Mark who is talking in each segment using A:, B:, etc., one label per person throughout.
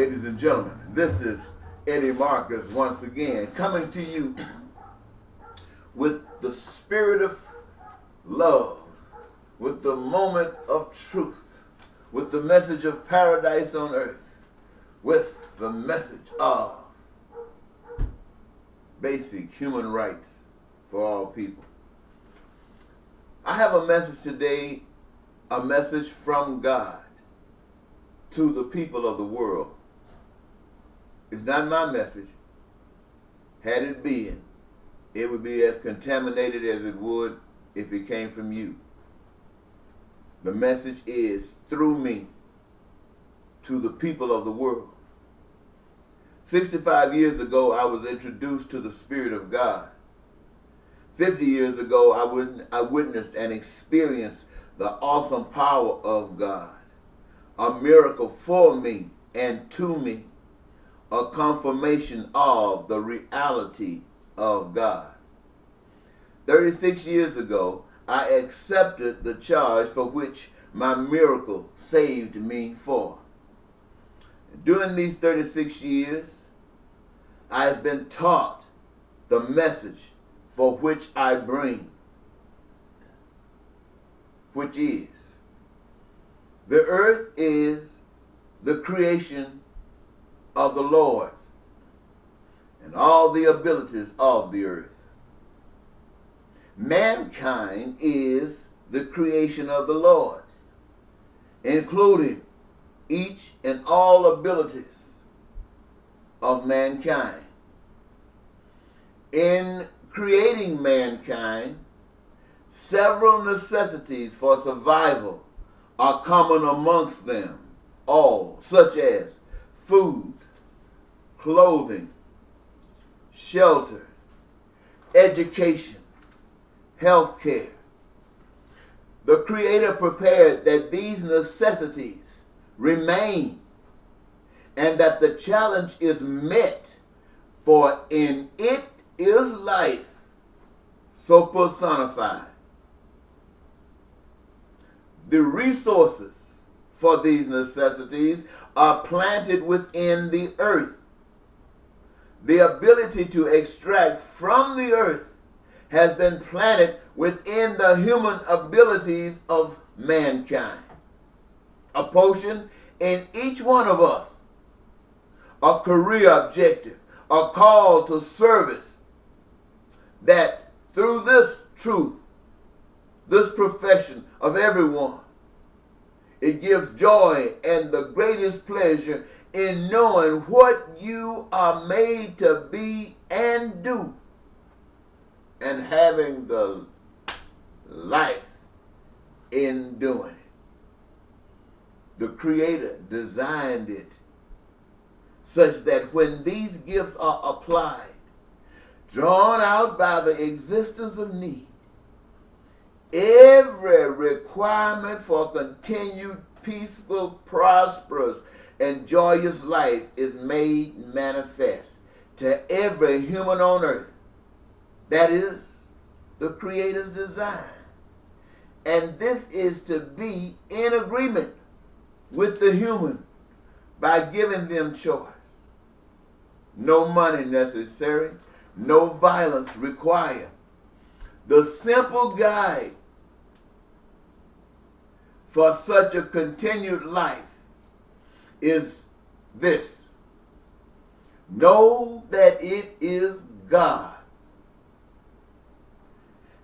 A: Ladies and gentlemen, this is Eddie Marcus once again coming to you with the spirit of love, with the moment of truth, with the message of paradise on earth, with the message of basic human rights for all people. I have a message today, a message from God to the people of the world. It's not my message. Had it been, it would be as contaminated as it would if it came from you. The message is through me to the people of the world. 65 years ago, I was introduced to the Spirit of God. 50 years ago, I witnessed and experienced the awesome power of God. A miracle for me and to me, a confirmation of the reality of God. 36 years ago, I accepted the charge for which my miracle saved me for. During these 36 years, I have been taught the message for which I bring, which is, the earth is the creation of the Lord and all the abilities of the earth. Mankind is the creation of the Lord, including each and all abilities of mankind. In creating mankind, several necessities for survival are common amongst them all, such as food, clothing, shelter, education, health care. The Creator prepared that these necessities remain and that the challenge is met, for in it is life, so personified. The resources for these necessities are planted within the earth. The ability to extract from the earth has been planted within the human abilities of mankind. A portion in each one of us, a career objective, a call to service, that through this truth, this profession of everyone, it gives joy and the greatest pleasure in knowing what you are made to be and do, and having the life in doing it. The Creator designed it such that when these gifts are applied, drawn out by the existence of need, every requirement for continued peaceful, prosperous, and joyous life is made manifest to every human on earth. That is the Creator's design. And this is to be in agreement with the human by giving them choice. No money necessary, no violence required. The simple guide for such a continued life is this: know that it is God,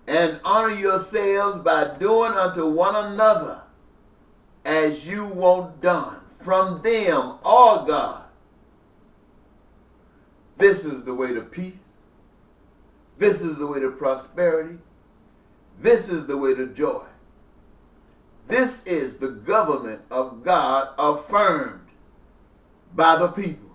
A: and honor yourselves by doing unto one another as you want done from them or God. This is the way to peace. This is the way to prosperity. This is the way to joy. This is the government of God affirmed by the people.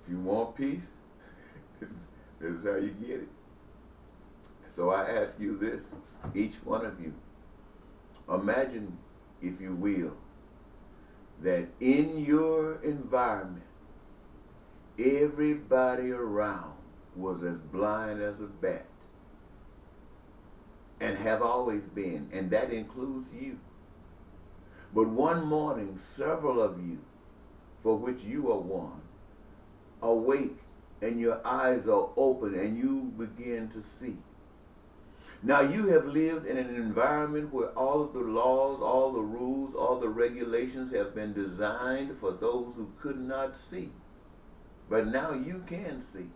A: If you want peace, this is how you get it. So I ask you this, each one of you, imagine, if you will, that in your environment Everybody around was as blind as a bat, and have always been, and that includes you. But one morning, several of you, for which you are one, awake, and your eyes are open, and you begin to see. Now you have lived in an environment where all of the laws, all the rules, all the regulations have been designed for those who could not see. But now you can see.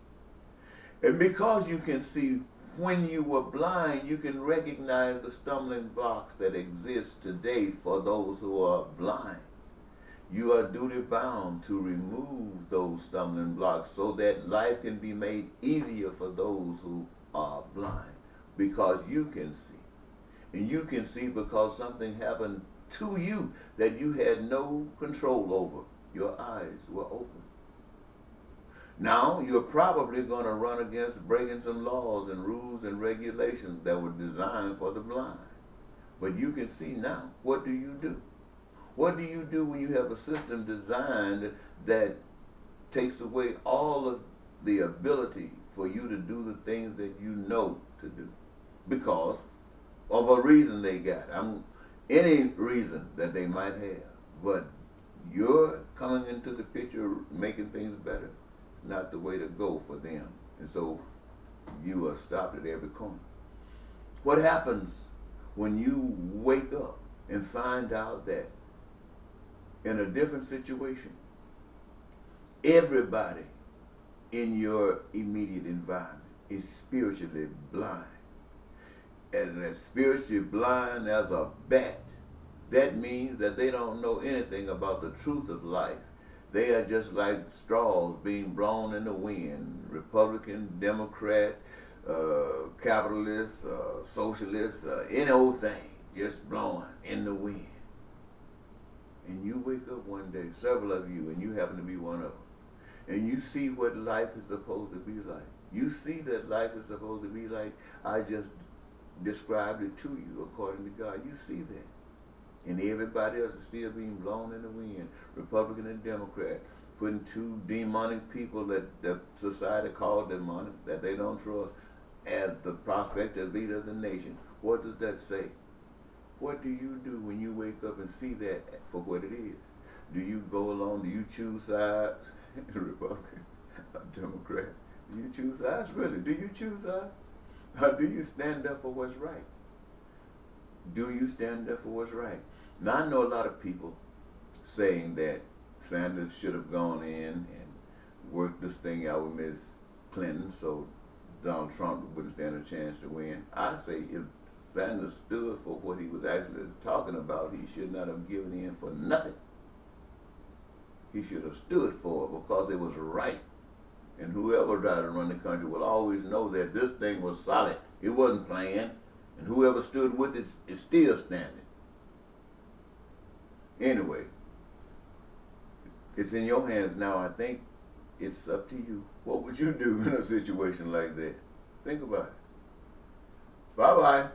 A: And because you can see, when you were blind, you can recognize the stumbling blocks that exist today for those who are blind. You are duty bound to remove those stumbling blocks so that life can be made easier for those who are blind, because you can see. And you can see because something happened to you that you had no control over. Your eyes were open. Now, you're probably going to run against breaking some laws and rules and regulations that were designed for the blind. But you can see now. What do you do? What do you do when you have a system designed that takes away all of the ability for you to do the things that you know to do? Because of a reason they got. Any reason that they might have. But you're coming into the picture making things better. It's not the way to go for them. And so you are stopped at every corner. What happens when you wake up and find out that in a different situation, everybody in your immediate environment is spiritually blind? And as spiritually blind as a bat, that means that they don't know anything about the truth of life. They are just like straws being blown in the wind. Republican, Democrat, capitalist, socialist, any old thing, just blowing in the wind. And you wake up one day, several of you, and you happen to be one of them, and you see what life is supposed to be like. You see that life is supposed to be like I just described it to you according to God. You see that. And everybody else is still being blown in the wind, Republican and Democrat, putting two demonic people that society called demonic, that they don't trust, as the prospective leader of the nation. What does that say? What do you do when you wake up and see that for what it is? Do you go along? Do you choose sides? Republican or Democrat? Do you choose sides? Really? Do you choose sides? Or do you stand up for what's right? Do you stand up for what's right? Now, I know a lot of people saying that Sanders should have gone in and worked this thing out with Ms. Clinton so Donald Trump wouldn't stand a chance to win. I say if Sanders stood for what he was actually talking about, he should not have given in for nothing. He should have stood for it because it was right. And whoever tried to run the country will always know that this thing was solid. It wasn't playing. And whoever stood with it is still standing. Anyway, it's in your hands now. I think it's up to you. What would you do in a situation like that? Think about it. Bye-bye.